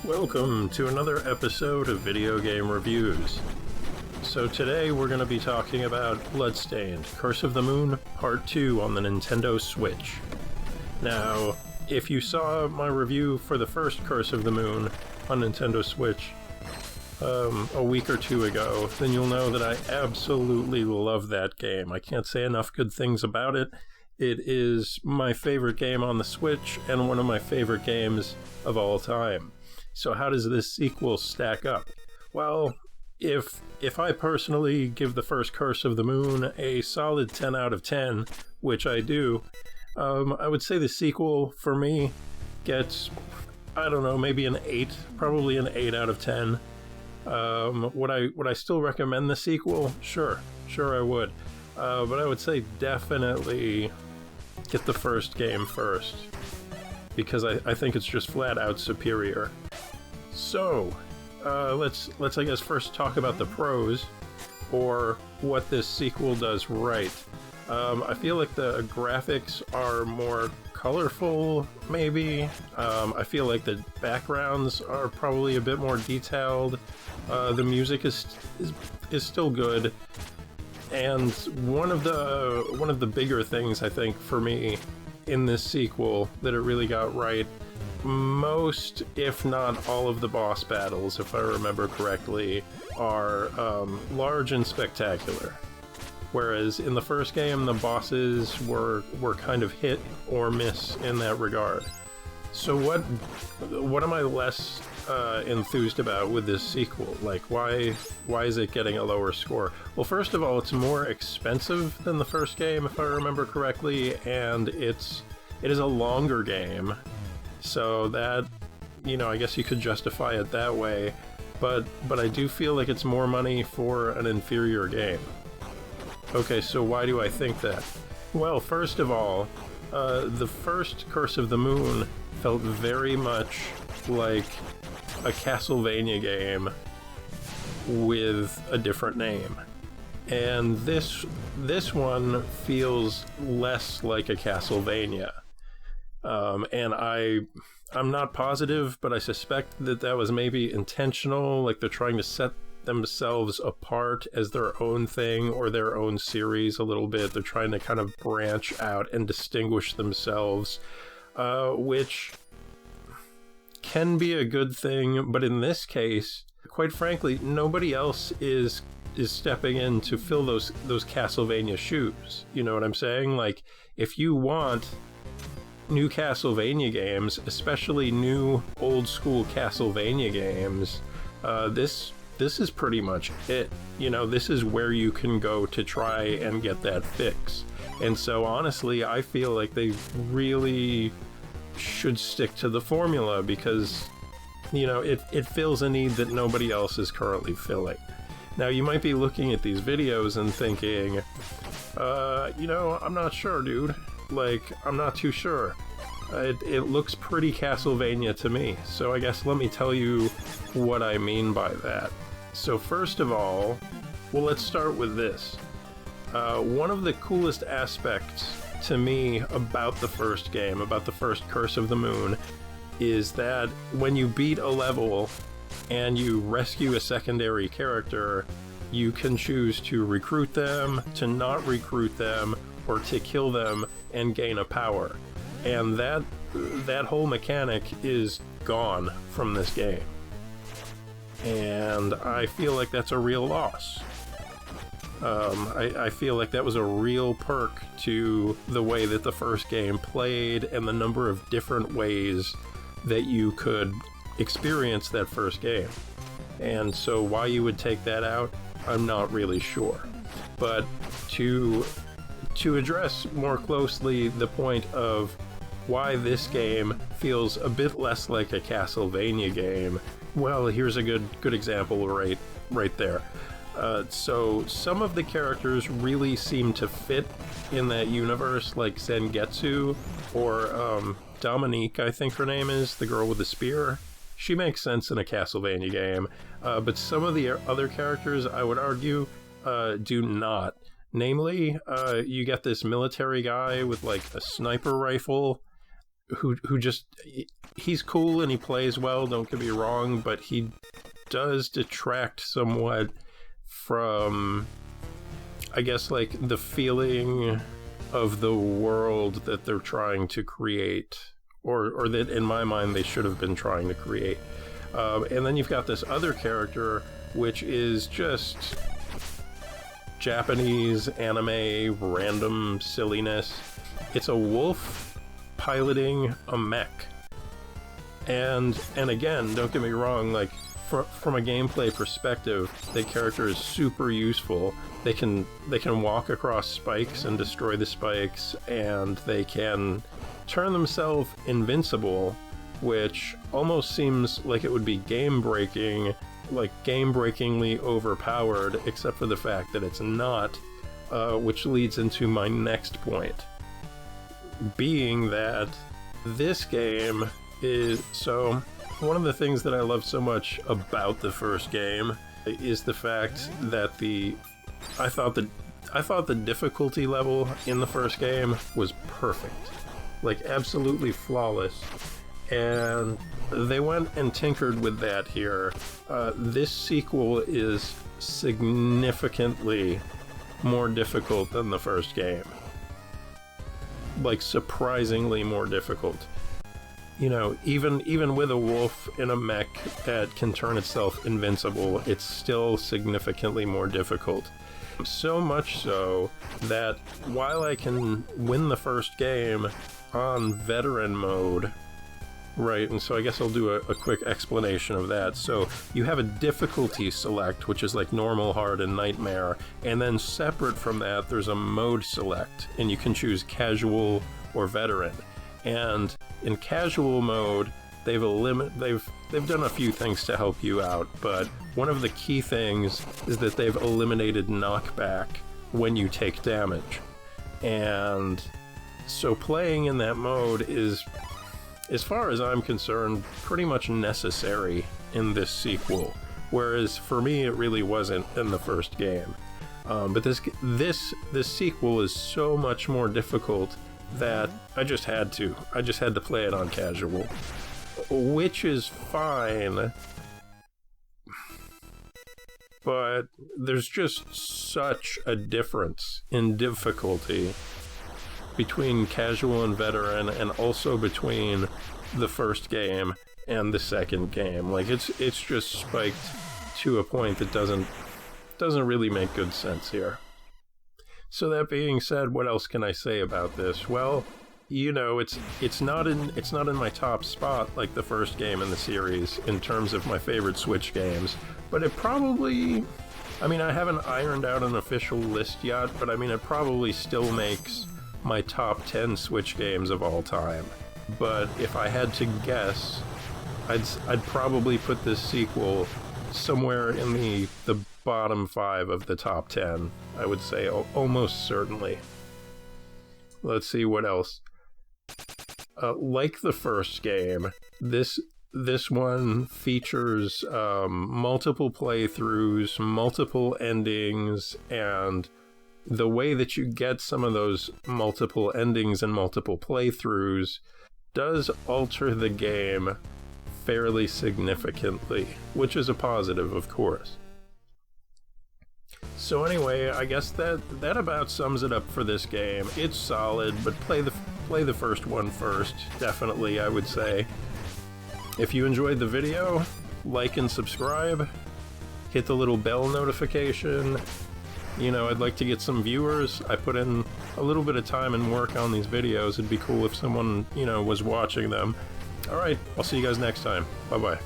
Welcome to another episode of Video Game Reviews. So today we're going to be talking about Bloodstained, Curse of the Moon, Part 2 on the Nintendo Switch. Now, if you saw my review for the first Curse of the Moon on Nintendo Switch a week or two ago, then you'll know that I absolutely love that game. I can't say enough good things about it. It is my favorite game on the Switch and one of my favorite games of all time. So how does this sequel stack up? Well, if I personally give the first Curse of the Moon a solid 10 out of 10, which I do, I would say the sequel for me gets, I don't know, maybe an 8, probably an 8 out of 10. Would I still recommend the sequel? Sure I would. But I would say definitely get the first game first, because I think it's just flat out superior. So, let's I guess first talk about the pros, or what this sequel does right. I feel like the graphics are more colorful, maybe. I feel like the backgrounds are probably a bit more detailed. The music is still good. And one of the bigger things, I think, for me in this sequel that it really got right, most, if not all of the boss battles, if I remember correctly, are large and spectacular. Whereas in the first game, the bosses were kind of hit or miss in that regard. So what am I less enthused about with this sequel? Like, why is it getting a lower score? Well, first of all, it's more expensive than the first game, if I remember correctly, and it is a longer game. So that, I guess you could justify it that way, but I do feel like it's more money for an inferior game. Okay, so why do I think that? Well, first of all, the first Curse of the Moon felt very much like a Castlevania game with a different name. And this one feels less like a Castlevania. And I'm not positive, but I suspect that was maybe intentional, like they're trying to set themselves apart as their own thing or their own series a little bit. They're trying to kind of branch out and distinguish themselves, which can be a good thing, but in this case, quite frankly, nobody else is stepping in to fill those Castlevania shoes. You know what I'm saying? Like, if you want new Castlevania games, especially new old school Castlevania games, this is pretty much it. This is where you can go to try and get that fix. And so honestly, I feel like they really should stick to the formula, because it fills a need that nobody else is currently filling. Now, you might be looking at these videos and thinking, I'm not sure, dude. Like, I'm not too sure. It looks pretty Castlevania to me, so I guess let me tell you what I mean by that. So first of all, let's start with this. One of the coolest aspects to me about the first game, about the first Curse of the Moon, is that when you beat a level and you rescue a secondary character, you can choose to recruit them, to not recruit them, or to kill them and gain a power. And that whole mechanic is gone from this game. And I feel like that's a real loss. I feel like that was a real perk to the way that the first game played and the number of different ways that you could experience that first game. And so why you would take that out, I'm not really sure. But to address more closely the point of why this game feels a bit less like a Castlevania game, well, here's a good example right there. So some of the characters really seem to fit in that universe, like Zangetsu, or Dominique, I think her name is, the girl with the spear. She makes sense in a Castlevania game, but some of the other characters, I would argue, do not. Namely, you get this military guy with like a sniper rifle, who just, he's cool and he plays well, don't get me wrong, but he does detract somewhat from, I guess, like, the feeling of the world that they're trying to create, or that in my mind they should have been trying to create. And then you've got this other character, which is just Japanese anime random silliness. It's a wolf piloting a mech. And again, don't get me wrong, like, from a gameplay perspective, the character is super useful. They can walk across spikes and destroy the spikes, and they can turn themselves invincible, which almost seems like it would be game-breaking, like game-breakingly overpowered, except for the fact that it's not, which leads into my next point, being that this game is, so one of the things that I love so much about the first game is the fact that I thought the difficulty level in the first game was perfect, like absolutely flawless, and they went and tinkered with that here. This sequel is significantly more difficult than the first game, like surprisingly more difficult. You know, even with a wolf in a mech that can turn itself invincible, it's still significantly more difficult. So much so that while I can win the first game on veteran mode, right, and so I guess I'll do a quick explanation of that. So you have a difficulty select, which is like normal, hard, and nightmare, and then separate from that, there's a mode select, and you can choose casual or veteran. And in casual mode, they've done a few things to help you out, but one of the key things is that they've eliminated knockback when you take damage. And so playing in that mode is, as far as I'm concerned, pretty much necessary in this sequel, whereas for me it really wasn't in the first game. But this sequel is so much more difficult that I just had to play it on casual, which is fine, but there's just such a difference in difficulty between casual and veteran, and also between the first game and the second game. Like, it's just spiked to a point that doesn't really make good sense here. So that being said, what else can I say about this? Well, you know, it's not in my top spot like the first game in the series in terms of my favorite Switch games, but it probably, I mean, I haven't ironed out an official list yet, but I mean, it probably still makes my top 10 Switch games of all time. But if I had to guess, I'd probably put this sequel somewhere in the bottom 5 of the top 10, I would say, almost certainly. Let's see what else. Like the first game, this one features multiple playthroughs, multiple endings, and the way that you get some of those multiple endings and multiple playthroughs does alter the game fairly significantly, which is a positive, of course. So anyway, I guess that about sums it up for this game. It's solid, but play the first one first, definitely, I would say. If you enjoyed the video, like and subscribe, hit the little bell notification. You know, I'd like to get some viewers. I put in a little bit of time and work on these videos. It'd be cool if someone, you know, was watching them. Alright, I'll see you guys next time. Bye-bye.